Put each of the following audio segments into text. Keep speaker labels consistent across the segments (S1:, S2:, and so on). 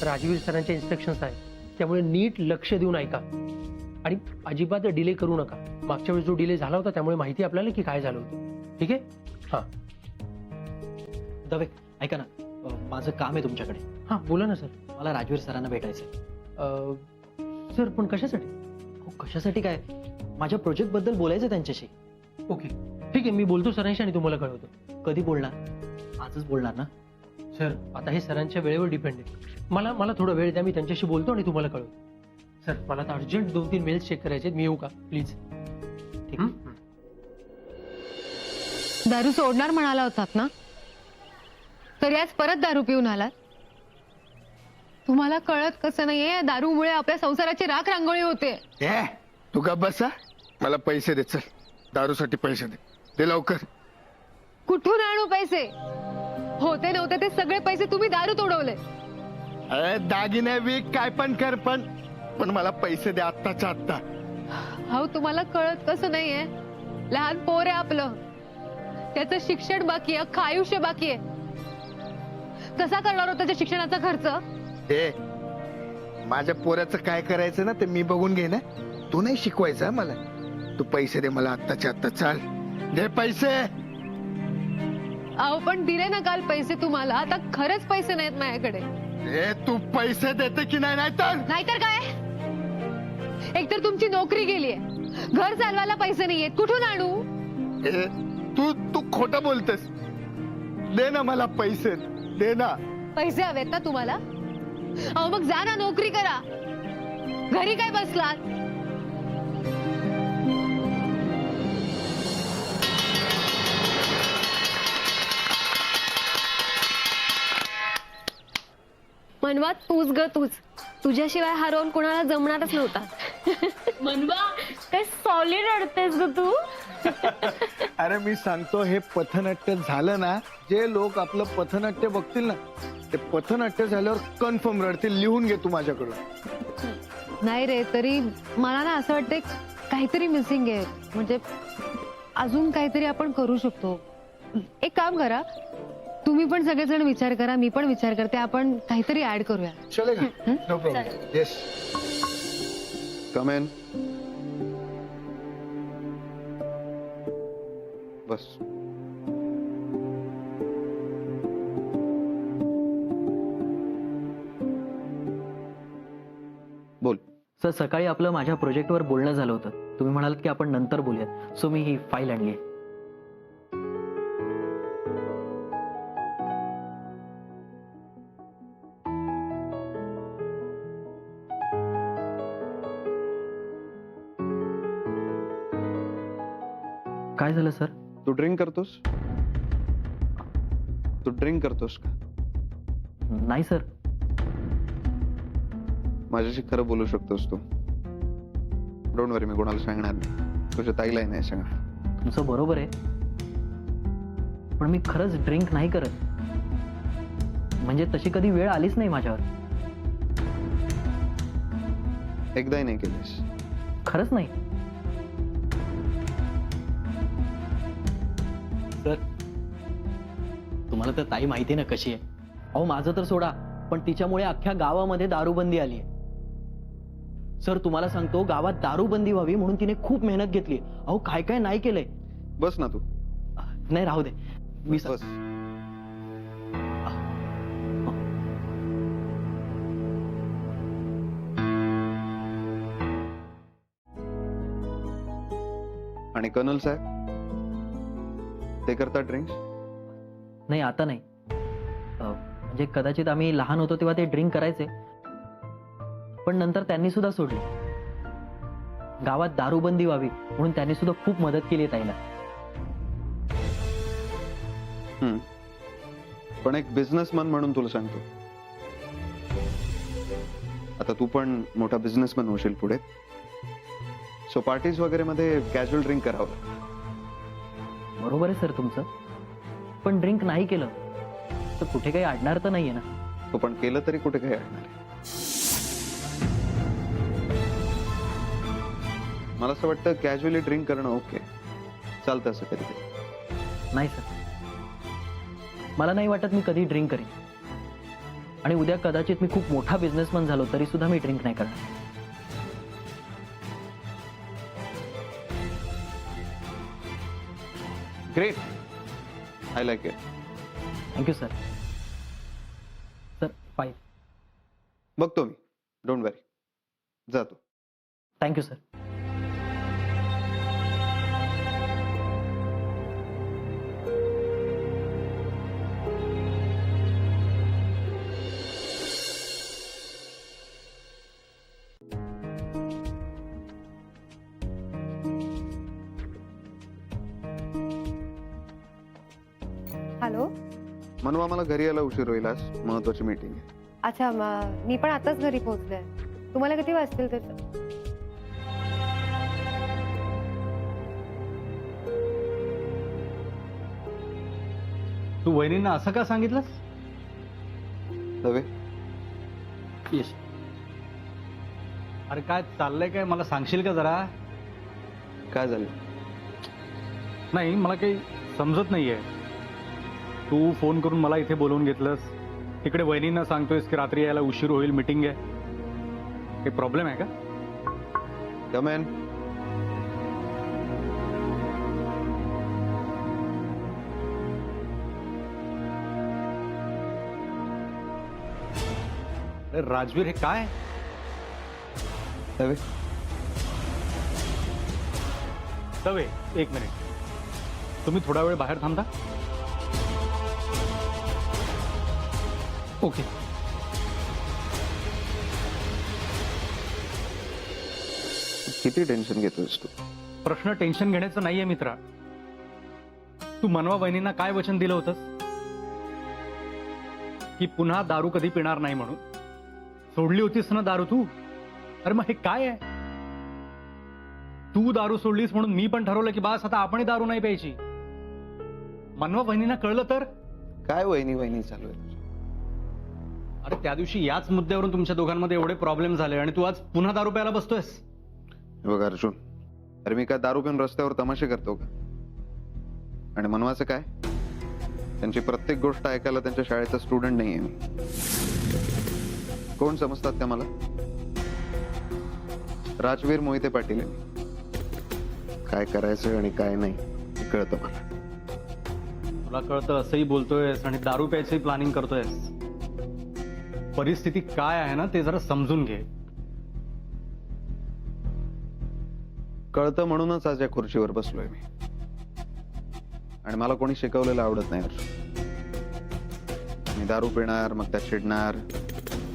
S1: Rajveer सरांचे instructions आहेत, त्यामुळे नीट लक्ष देऊन ऐका आणि अजिबात डिले करू नका. मागच्या वेळेस जो डिले झाला होता त्यामुळे माहिती आपल्याला की काय झालं होतं. ठीक आहे? हां
S2: दवे, ऐका ना, माझं काम आहे तुमच्याकडे.
S1: हां बोला ना सर.
S2: मला राजवीर सरांना भेटायचं.
S1: सर पण कशासाठी?
S2: हो, कशासाठी काय, माझ्या प्रोजेक्ट बद्दल बोलायचं त्यांच्याशी.
S1: ओके ठीक आहे, मी बोलतो सरांशी आणि तुम्हाला कळवतो.
S2: कधी बोलणार? आजच बोलणार ना?
S1: सर आता हे सरांच्या वेळेवर डिपेंड आहे. मला थोडा वेळ द्या, मी त्यांच्याशी बोलतो आणि तुम्हाला कळवतो. सर मला आता अर्जंट 2-3 मेल्स चेक करायचे आहेत, मी येऊ का प्लीज?
S2: ठीक आहे.
S3: दारू सोडणार म्हणाला होतात ना, तरी आज परत दारू पिऊन आलात. तुम्हाला कळत कसं नाहीये, दारूमुळे आपल्या संसाराची राख रांगोळी होते.
S4: तू का बसा, मला पैसे दे. चल दारूसाठी पैसे दे, दे लवकर.
S3: कुठून आणू पैसे? होते नव्हते ते सगळे पैसे तुम्ही दारू तोडवले.
S4: अरे दागिने विक, काय पण कर, पण मला पैसे दे आत्ताच्या आत्ता.
S3: अहो तुम्हाला कळत कसं नाहीये, लहान पोर आहे आपलं, त्याचं शिक्षण बाकी आहे, अख्खं आयुष्य बाकी आहे. कसा करणार हो त्याच्या शिक्षणाचा खर्च?
S4: माझ्या पोराचं काय करायचं ना ते मी बघून घे ना, तू नाही शिकवायचं मला. तू पैसे दे मला आत्ताच्या आत्ता. चाल दे पैसे.
S3: अहो पण दिले ना काल पैसे तुम्हाला, आता खरंच पैसे नाहीत माझ्याकडे.
S4: तू पैसे देते की नाही?
S3: नाहीतर काय, एकतर तुमची नोकरी गेलीये, घर चालवायला पैसे नाहीयेत, कुठून आणू?
S4: तू खोटं बोलतेस. दे ना मला पैसे, दे ना.
S3: पैसे हवेत ना तुम्हाला? अहो मग जा ना, नोकरी करा. घरी काय बसलात?
S5: मनवा तूच ग तूच, तुझ्याशिवाय हा रोल कोणाला जमणारच नव्हता.
S6: मनवा काय सॉलिड अडतेस ग तू.
S4: अरे मी सांगतो, हे पथनाट्य झालं ना, जे लोक आपलं पथनाट्य बघतील ना, ते पथनाट्य झाल्यावर कन्फर्म रडतील. लिहून घे तू माझ्याकडून.
S3: नाही रे, तरी मला ना असं वाटतंय काहीतरी मिसिंग आहे. म्हणजे अजून काहीतरी आपण करू शकतो. एक काम करा, तुम्ही पण सगळेजण विचार करा, मी पण विचार करते, आपण काहीतरी ऍड करूया.
S4: चलेगा? No problem. Yes, come in. बस. बोल.
S2: सर, सकाळी आपलं माझ्या प्रोजेक्टवर बोलणं झालं होतं. तुम्ही म्हणालात की आपण नंतर बोलूयात, सो मी ही फाईल आणली आहे. काय झालं सर?
S7: तू ड्रिंक करतोस? तू ड्रिंक करतोस का?
S2: नाही सर.
S7: माझ्याशी खरं बोलू शकतोस तू. डोंट वरी, मी कोणाला सांगणार नाही. तुझ्या ताईलाही नाही सांगणार.
S2: तुमचं बरोबर आहे, पण मी खरंच ड्रिंक नाही करत. म्हणजे तशी कधी वेळ आलीच नाही माझ्यावर.
S7: एकदाही नाही केलीस?
S2: खरंच नाही सर. तुम्हाला तर ताई माहिती ना कशी आहे. अहो माझं तर सोडा, पण तिच्यामुळे अख्ख्या गावामध्ये दारूबंदी आली आहे. सर तुम्हाला सांगतो, गावात दारूबंदी व्हावी म्हणून तिने खूप मेहनत घेतली. अहो काय काय नाही केलंय.
S7: बस ना तू.
S2: नाही राहू दे, मी
S7: बस. आणि कर्नल साहेब ते करतात ड्रिंक्स?
S2: नाही आता नाही. म्हणजे कदाचित आम्ही लहान होतो तेव्हा ते ड्रिंक करायचे, पण नंतर त्यांनी सुद्धा सोडली. गावात दारूबंदी व्हावी म्हणून त्यांनी सुद्धा खूप मदत केली आहे ताईला.
S7: पण एक बिझनेसमॅन म्हणून तुला सांगतो, आता तू पण मोठा बिझनेसमॅन होशील पुढे, सो पार्टीज वगैरे मध्ये कॅज्युअल ड्रिंक करावं.
S2: बरोबर आहे सर तुमचं, पण ड्रिंक नाही केलं तर कुठे काही अडणार तर नाहीये ना.
S7: तो पण केलं तरी कुठे काही अडणार आहे. मला असं वाटतं कॅज्युअली ड्रिंक करणं ओके, चालतं असं कधी कधी.
S2: नाही सर, मला नाही वाटत मी कधी ड्रिंक करीन. आणि उद्या कदाचित मी खूप मोठा बिझनेसमॅन झालो तरी सुद्धा मी ड्रिंक नाही करणार.
S7: Great, I like it.
S2: Thank you sir. Sir 5.
S7: बघतो मी, डोंट वरी. जातो.
S2: Thank you sir.
S3: हॅलो.
S7: मनवा, मला घरी यायला उशीर होईल, आज महत्वाची मीटिंग आहे.
S3: अच्छा, मी पण आताच घरी पोहोचले. तुम्हाला किती वाजतील त्याचं?
S8: तू वहिनींना असं का सांगितलंस?
S7: दवे,
S2: येस.
S8: अरे काय चाललंय काय, मला सांगशील का जरा?
S7: काय झालं?
S8: नाही, मला काही समजत नाहीये. तू फोन करून मला इथे बोलवून घेतलंस, तिकडे वहिनींना सांगतोयस की रात्री यायला उशीर होईल, मीटिंग आहे. काही प्रॉब्लेम आहे का?
S7: कम इन.
S8: अरे राजवीर, हे काय?
S7: दवे,
S8: तवे, एक मिनिट. तुम्ही थोडा वेळ बाहेर थांबता?
S1: ओके.
S7: किती टेन्शन घेतोयस तू?
S8: प्रश्न टेन्शन घेण्याचं नाहीये मित्रा. तू मनवा वहिनींना काय वचन दिलं होतंस की पुन्हा दारू कधी पिणार नाही म्हणून? सोडली होतीस ना दारू तू? अरे मग हे काय आहे? तू दारू सोडलीस म्हणून मी पण ठरवलं की बास आता आपणही दारू नाही प्यायची. मनवा वहिनींना कळलं तर?
S7: काय वहिनी वहिनी चालू आहे?
S8: अरे त्या दिवशी याच मुद्द्यावरून तुमच्या दोघांमध्ये एवढे प्रॉब्लेम झाले आणि तू आज पुन्हा दारू प्यायला बसतोयस.
S7: बघ अर्जुन, अरे मी काय दारू पिऊन रस्त्यावर तमाशे करतो का? आणि मनवाचं काय? त्यांची प्रत्येक गोष्ट ऐकायला त्यांच्या शाळेचा स्टुडंट नाहीये मी. कोण समजतात का मला? राजवीर मोहिते पाटील आहे मी. काय करायचं आणि काय नाही हे कळतं मला.
S8: तुला कळतं असंही बोलतोयस आणि दारू प्यायचंही प्लॅनिंग करतोयस. परिस्थिती काय आहे ना ते जरा समजून घे.
S7: कळतं म्हणूनच आज या खुर्चीवर बसलोय मी. आणि मला कोणी शिकवलेलं आवडत नाही अर्जुन. मी दारू पिणार, मग त्यात चिडणार,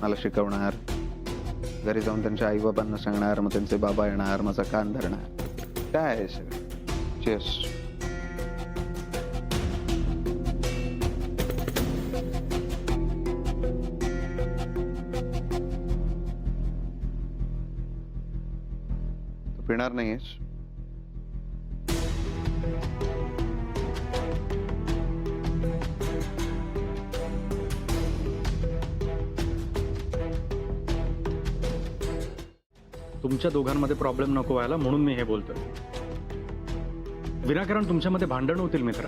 S7: मला शिकवणार, घरी जाऊन त्यांच्या आई बाबांना सांगणार, मग त्यांचे बाबा येणार, माझा कान धरणार. काय आहे सगळं? चेस. तू पिणार नाहीयेस?
S8: तुमच्या दोघांमध्ये प्रॉब्लेम नको व्हायला म्हणून मी हे बोलतोय. विनाकारण तुमच्यामध्ये भांडण होतील मित्रा.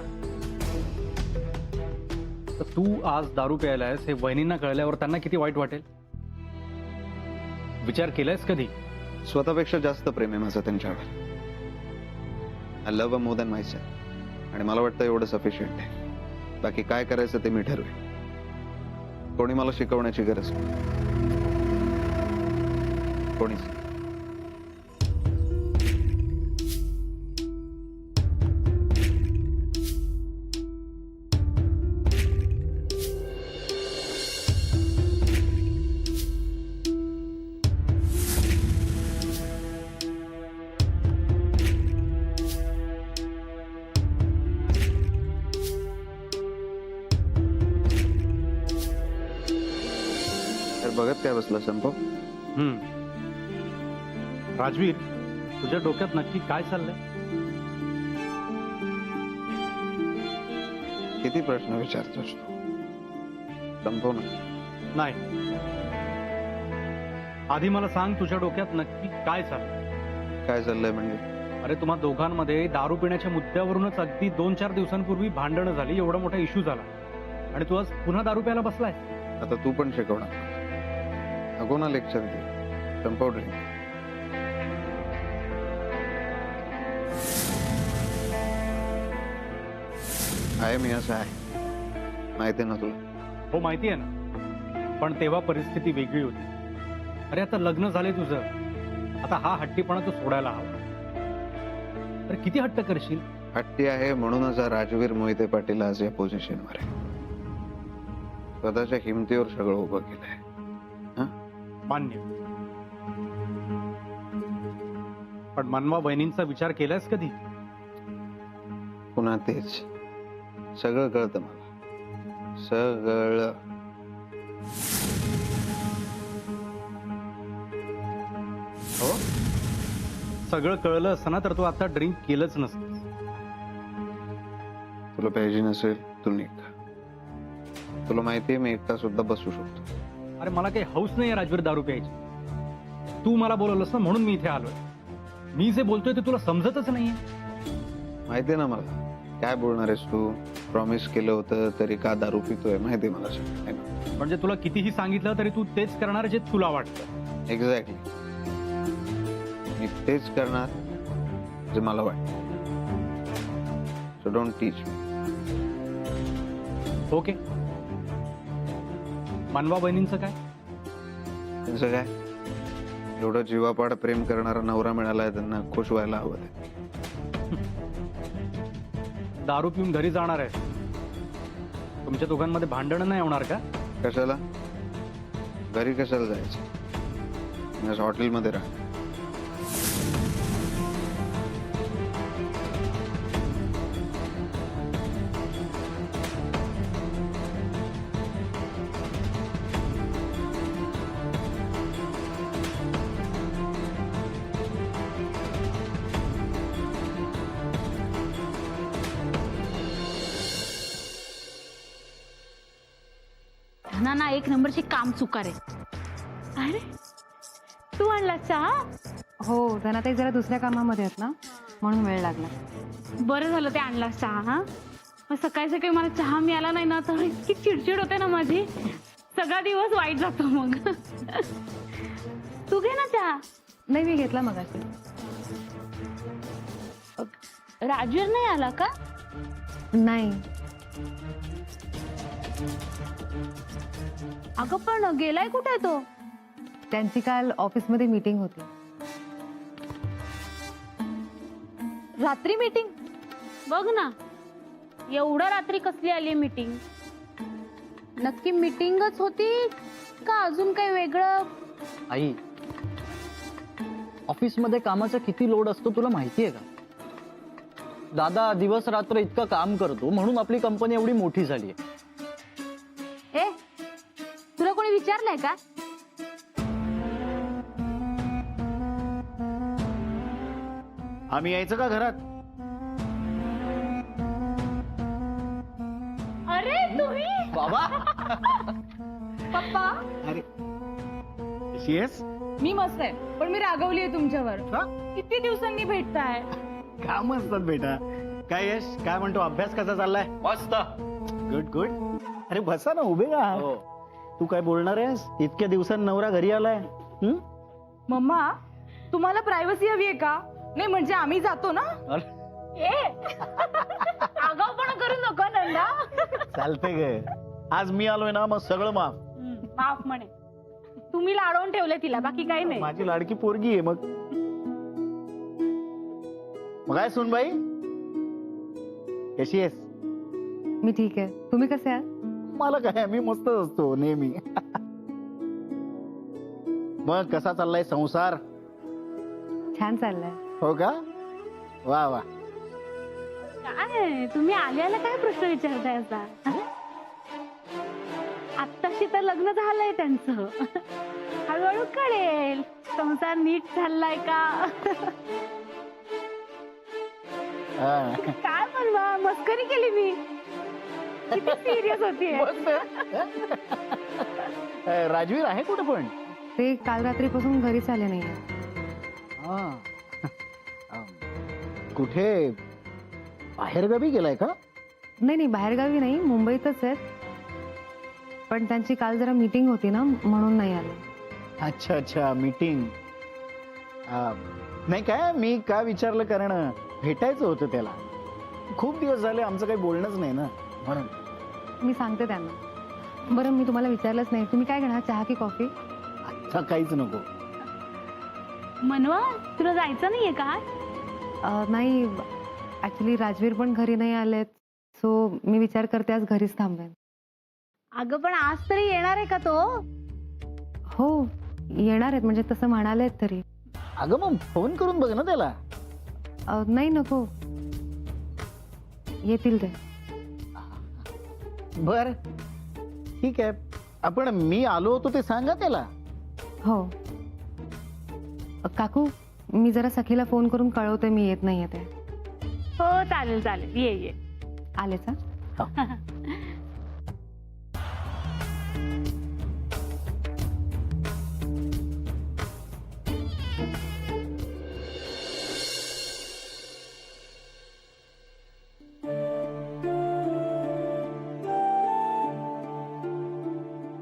S8: तर तू आज दारू प्यायला आहेस हे वहिनींना कळल्यावर त्यांना किती वाईट वाटेल? विचार केलायस कधी?
S7: स्वतःपेक्षा जास्त प्रेम आहे माझं त्यांच्यावर. I love a more than my self. आणि मला वाटतं एवढं सफिशियंट आहे. बाकी काय करायचं ते मी ठरवेन. कोणी मला शिकवण्याची गरज नाही. कोणीच नाही. तर बघत काय बसला संपव?
S8: राजवीर, तुझ्या डोक्यात नक्की काय चाललंय?
S7: किती प्रश्न विचारतोस तू? संपव ना.
S8: नाही, आधी मला सांग तुझ्या डोक्यात नक्की काय चाललंय?
S7: काय चाललंय म्हणजे?
S8: अरे तुम्हा दोघांमध्ये दारू पिण्याच्या मुद्द्यावरूनच अगदी 2-4 दिवसांपूर्वी भांडणं झाली, एवढा मोठा इश्यू झाला आणि तू आज पुन्हा दारू प्यायला बसलाय.
S7: आता तू पण शिकवणार नको ना लेक्चर दे, संपव ड्रिंक. आहे मी असं आहे, माहिती आहे ना तुला.
S8: हो माहिती आहे ना, पण तेव्हा परिस्थिती वेगळी होती. अरे आता लग्न झाले तुझं, आता हा हट्टीपणा तू सोडायला हवा. अरे किती हट्ट करशील?
S7: हट्टी आहे म्हणूनच हा राजवीर मोहिते पाटील आज या पोझिशनवर आहे. स्वतःच्या हिमतीवर सगळं उभं केलंय.
S8: मान्य, पण मनवा बहिणींचा विचार केलास कधी?
S7: पुन्हा तेच, सगळं कळतं मला, सगळं.
S8: हो, सगळं कळलं असतं ना तर तू आता ड्रिंक केलंच नसतं.
S7: तुला पाहिजे नसेल तू निघ. तुला माहितीये मी एकटा सुद्धा बसू शकतो.
S8: अरे मला काही हौस नाही राजवीर दारू प्यायची. तू मला बोलवलंस ना म्हणून मी इथे आलोय. मी जे बोलतोय ते तुला समजतच नाहीये.
S7: माहितीये ना मला काय बोलणार आहेस तू. प्रॉमिस केलं होतं तरी का दारू पितोय माहितीये मला सगळं, है ना?
S8: म्हणजे तुला कितीही सांगितलं तरी तू तेच करणार जे तुला वाटतं.
S7: एक्झॅक्टली, मी तेच करणार जे मला वाटतं. So don't teach me.
S8: Okay, मनवा बहिणींचं काय?
S7: त्यांचं काय, एवढं जीवापाड प्रेम करणारा नवरा मिळालाय त्यांना खुश व्हायला हवं.
S8: दारू पिऊन घरी जाणार आहे. तुमच्या दोघांमध्ये भांडण नाही होणार का?
S7: कशाला, घरी कशाला जायचं, हॉटेलमध्ये राहा.
S6: ना एक नंबरची काम चुकार आहे.
S5: अरे तू आणला चहा?
S3: हो, त्यांना ते जरा दुसऱ्या कामामध्ये आहेत ना, म्हणून वेळ लागला.
S6: बरं झालं ते आणला चहा. हा, मग सकाळी सकाळी मला चहा मिळाला नाही ना तर इतकी चिडचिड होते ना माझी. सगळा दिवस वाईट जातो मग. तू घे ना चहा.
S3: नाही, मी घेतला मगाशी.
S6: राजवीर नाही आला का?
S3: नाही.
S6: अगं पण गेलाय कुठे तो?
S3: त्यांची काल ऑफिसमध्ये मीटिंग होती.
S6: रात्री मीटिंग? बघ ना, एवढ्या रात्री कसली आली मीटिंग? नक्की मीटिंगच होती का अजून काही वेगळं?
S2: आई, ऑफिसमध्ये कामाचा किती लोड असतो तुला माहितीये का? दादा दिवस रात्र इतकं काम करतो म्हणून आपली कंपनी एवढी मोठी झाली आहे.
S6: ए, तुला कोणी विचारलंय का?
S4: आम्ही यायचं का घरात?
S6: अरे तुम्ही
S2: बाबा,
S6: पप्पा.
S4: अरे कशी आहेस?
S6: मी मस्त आहे, पण मी रागवली आहे तुमच्यावर.
S4: का?
S6: किती दिवसांनी भेटताय?
S4: काम असतात बेटा. काय यश, काय म्हणतो, अभ्यास कसा चाललाय?
S2: मस्त.
S4: Good good. अरे बसा ना, उभे का?
S2: हो.
S4: तू काय बोलणार आहेस? इतक्या दिवसांनी नवरा घरी आलाय.
S6: मम्मा, तुम्हाला प्रायव्हसी हवी आहे का? नाही म्हणजे आम्ही जातो ना. आगाऊपणा करू नको नंदा.
S4: चालतंय ग, आज मी आलोय ना मग सगळं माफ.
S6: माफ म्हणे. तुम्ही लाडवून ठेवले तिला, बाकी काही नाही.
S4: माझी लाडकी पोरगी आहे. मग काय सुनबाई, कशी आहेस?
S3: मी ठीक आहे. तुम्ही कसे आहात?
S4: मला काय, मी मस्तच असतो नेहमी. मग कसा चाललाय संसार?
S3: छान चाललंय.
S4: हो का? वा वा.
S6: काय तुम्ही आल्याला काय प्रश्न विचारताय असा? आत्ताशी तर लग्न झालंय त्यांचं. हळूहळू कळेल संसार नीट चाललाय का. काय म्हणवा, मस्करी केली मी. किती सिरियस होती.
S4: राजवीर आहे कुठे पण?
S3: ते काल रात्रीपासून घरीच आले नाहीये.
S4: कुठे बाहेरगावी गेलाय का?
S3: नाही, बाहेरगावी नाही, मुंबईतच आहेत. पण त्यांची काल जरा मीटिंग होती ना म्हणून नाही आले.
S9: अच्छा अच्छा मीटिंग. नाही काय मी का विचारलं कारण भेटायचं होतं त्याला. खूप दिवस झाले आमचं काही बोलणंच नाही ना म्हणून.
S3: मी सांगते त्यांना. बरं मी तुम्हाला विचारलंच नाही, तुम्ही काय घेणार, चहा की कॉफी?
S9: आता काहीच नको.
S6: मनवा तुला जायचं नाहीये का?
S3: नाही ऍक्च्युली राजवीर पण घरी नाही आलेत, सो मी विचार करते आज घरीच थांबेन.
S6: अगं पण आज तरी येणार आहे का तो?
S3: हो येणार आहेत, म्हणजे तसं म्हणालेत तरी.
S9: अगं मग फोन करून बघ ना त्याला.
S3: नाही नको, येतील ते.
S9: बर ठीक आहे, आपण मी आलो होतो ते सांगा त्याला.
S3: हो काकू, मी जरा सखीला फोन करून कळवते मी येत नाहीये ते.
S6: हो चालेल चालेल, ये ये.
S3: आलेच हा?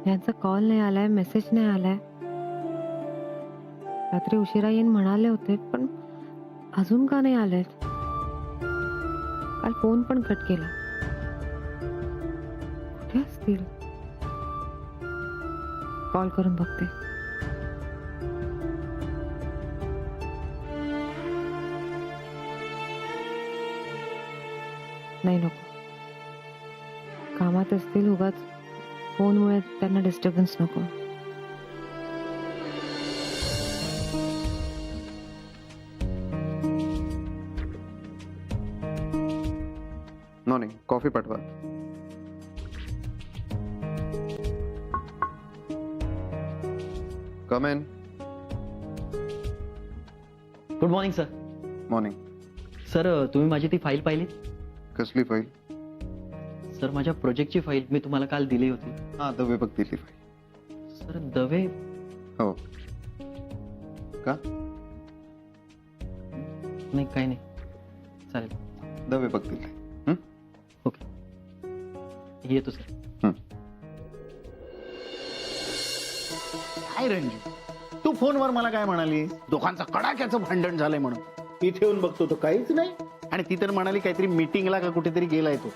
S3: यांचा कॉल नाही आलाय, मेसेज नाही आलाय. रात्री उशिरा येईन म्हणाले होते, पण अजून का नाही आलेत? काल फोन पण कट केला. कुठे असतील? कॉल करून बघते. नाही नको, कामात असतील उगाच, फोनमुळे त्यांना डिस्टर्बन्स नको.
S7: नाही कॉफी पाठवा. Come in.
S2: Good morning sir.
S7: Morning.
S2: Sir तुम्ही माझी ती फाईल पाहिली?
S7: कसली फाईल?
S2: सर माझ्या प्रोजेक्टची फाईल मी तुम्हाला काल दिली होती.
S7: हा दवे बघ दिली फाईल.
S2: सर दवे?
S7: हो का?
S2: नाही काही नाही, चालेल.
S7: दवे बघ दिले.
S2: ओके येतो सर.
S9: काय रंजू, तू फोनवर मला काय म्हणाली? दोघांचं कडाक्याचं भांडण झालंय म्हणून. इथे येऊन बघतो तो काहीच नाही, आणि ती तर म्हणाली काहीतरी मीटिंगला का कुठेतरी गेलाय तो.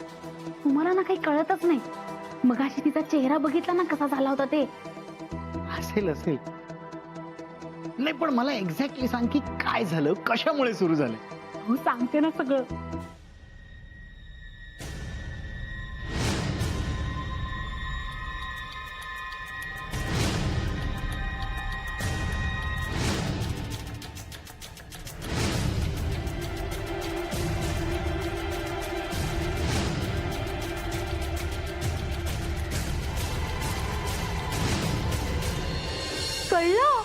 S6: तुम्हाला ना काही कळतच नाही. मगाशी तिचा चेहरा बघितला ना कसा झाला होता ते.
S9: असेल असेल. नाही पण मला एक्झॅक्टली सांग की काय झालं, कशामुळे सुरू झालं?
S6: हो सांगते ना सगळं. कळलं?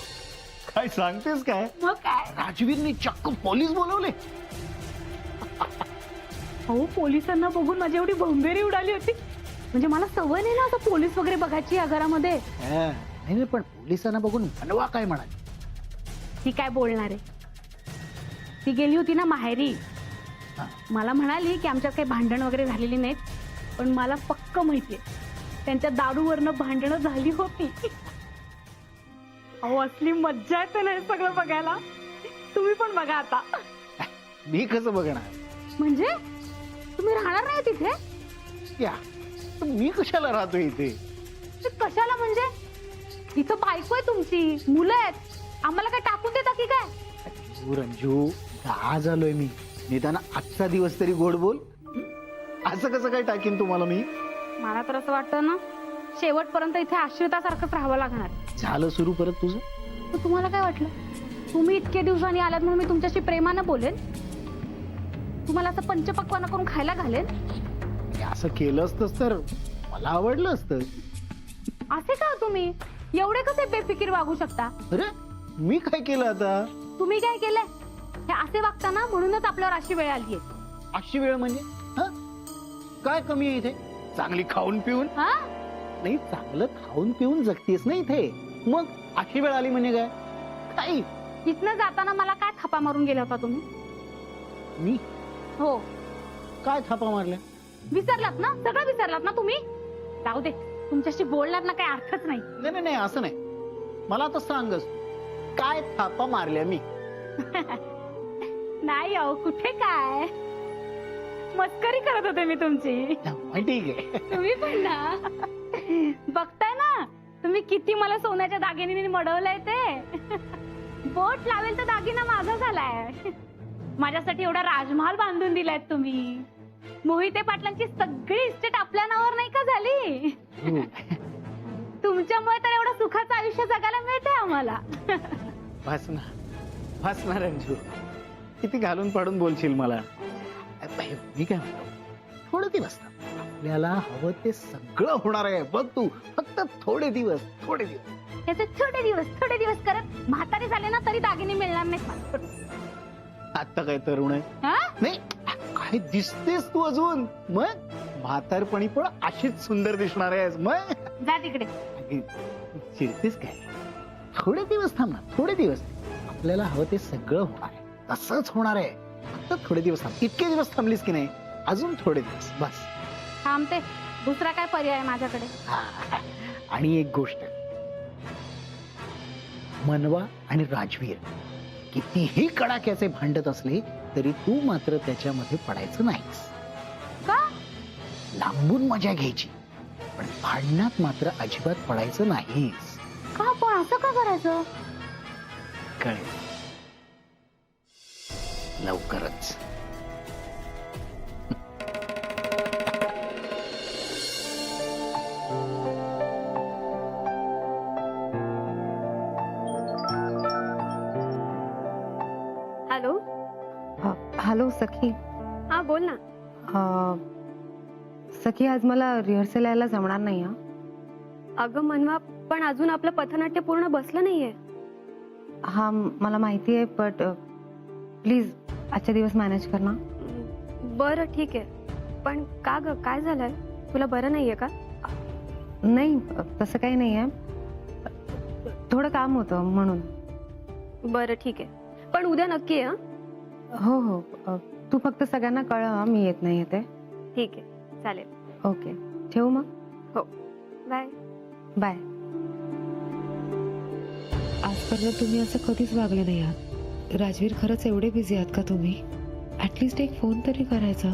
S9: काय सांगतेस काय?
S6: मग काय?
S9: राजवीरने चक्क पोलीस बोलवले.
S6: हो पोलिसांना बघून माझी एवढी भंबेरी उडाली होती. म्हणजे मला सवय नाही ना असं पोलीस वगैरे बघायची या घरामध्ये.
S9: नाही नाही, पण पोलिसांना बघून मनवा काय म्हणाली?
S6: ती काय बोलणार आहे? ती गेली होती ना माहेरी. मला म्हणाली की आमच्यात काही भांडण वगैरे झालेली नाहीत, पण मला पक्क माहितीये त्यांच्या दारूवरनं भांडणं झाली होती. अहो असली मज्जा येते ना हे सगळं बघायला. तुम्ही पण बघा आता.
S9: मी कसं बघणार?
S6: म्हणजे तुम्ही राहणार नाही तिथे?
S9: या मी कशाला राहतो इथे?
S6: ते कशाला म्हणजे? इथं बायको आहे तुमची, मुलं आहेत, आम्हाला काय टाकून देता की काय?
S9: रंजू रंजू, आज आलोय मी. निदान आजचा दिवस तरी गोड बोल. असं कसं काय टाकीन तुम्हाला मी?
S6: मला तर असं वाटतं ना शेवटपर्यंत इथे आश्रितासारखंच राहावं लागणार.
S9: झालं सुरू परत तुझं?
S6: तर तुम्हाला काय वाटलं? तुम्ही इतके दिवसांनी आलात म्हणून मी तुमच्याशी प्रेमानं बोलेन, तुम्हाला असं पंचपक्वान्न करून खायला घालेन?
S9: असं केलं असतंस तर मला आवडलं असतं.
S6: असे का तुम्ही एवढे कसे बेफिकीर वागू शकता?
S9: अरे मी काय केलं आता?
S6: तुम्ही काय केलंय? हे असे वागताना म्हणूनच आपल्यावर अशी वेळ आलीये.
S9: अशी वेळ म्हणजे? हा? काय कमी आहे इथे? चांगली खाऊन पिऊन?
S6: हा?
S9: नाही चांगलं खाऊन पिऊन जगतीयस ना इथे, मग अशी वेळ आली म्हणजे काय? काही
S6: इथनं जाताना मला काय थापा मारून गेला होता तुम्ही?
S9: मी
S6: हो
S9: काय थापा मारल्या?
S6: विसरलात ना? सगळं विसरलात ना तुम्ही? जाऊ दे, तुमच्याशी बोलण्यात ना काही अर्थच नाही.
S9: नाही नाही नाही असं नाही. मला आता सांगच काय थापा मारल्या मी.
S6: नाही अहो कुठे काय, मस्करी करत होते मी तुमची.
S9: ठीक आहे.
S6: तुम्ही पण ना बघताय ना तुम्ही किती मला सोन्याच्या दागिन्यांनी मडवलंय ते. बोट लावेल तर दागिना माझा झालाय. माझ्यासाठी एवढा राजमहाल बांधून दिलाय तुम्ही. मोहिते पाटलांची सगळी इस्टेट आपल्या नावावर नाही का झाली. तुमच्यामुळे तर एवढं सुखाचं आयुष्य जगायला मिळतंय आम्हाला.
S9: भासणार रंजू, किती घालून पाडून बोलशील मला. मी काय म्हणतो, थोडे दिवस थांब. आपल्याला हवं ते सगळं होणार आहे. बघ तू फक्त थोडे दिवस.
S6: त्याचे थोडे दिवस करत म्हातारे झाले ना तरी दागिने मिळणार नाहीत.
S9: आता काय तरुण आहे.
S6: हा?
S9: नाही काय दिसतेस तू अजून. मग म्हातारपणी पण अशीच सुंदर दिसणार आहेस. मग
S6: जा तिकडे.
S9: चिडतेस काय. थोडे दिवस थांब ना, थोडे दिवस. आपल्याला हवं ते सगळं होणार आहे. तसंच होणार आहे. फक्त थोडे दिवस थांब. इतके दिवस थांबलीस की नाही, अजून थोडे दिवस बस.
S6: थांबते. दुसरा काय पर्याय आहे माझ्याकडे.
S9: आणि एक गोष्ट, मनवा आणि राजवीर कितीही कडाक्याचे भांडत असले तरी तू मात्र त्याच्यामध्ये पडायचं नाहीस.
S6: का?
S9: लांबून मजा घ्यायची, पण भांडणात मात्र अजिबात पडायचं नाहीस.
S6: का पण असं का करायचं.
S9: कळेल लवकरच.
S5: हॅलो.
S3: हॅलो सखी.
S5: हा बोल ना.
S3: सखी आज मला रिहर्सल यायला जमणार नाही. हा
S5: अगं मनवा, पण अजून आपलं पथनाट्य पूर्ण बसलं नाहीये.
S3: हा मला माहिती आहे, बट प्लीज आजच्या दिवस मॅनेज कर ना.
S5: बरं ठीक आहे, पण का ग काय झालंय, तुला बरं नाहीये का?
S3: नाही तसं काही नाही आहे, थोडं काम होतं म्हणून.
S5: बरं ठीक आहे, पण उद्या नक्की आहे.
S3: हो हो तू फक्त सगळ्यांना कळव मी येत नाही येते.
S5: ठीक आहे चालेल.
S3: ओके ठेवू मग.
S5: हो बाय.
S3: बाय. आजपर्यंत तुम्ही असं कधीच वागले नाही आहात. राजवीर खरंच एवढे बिझी आहात का तुम्ही? ऍटलिस्ट एक फोन तरी करायचा.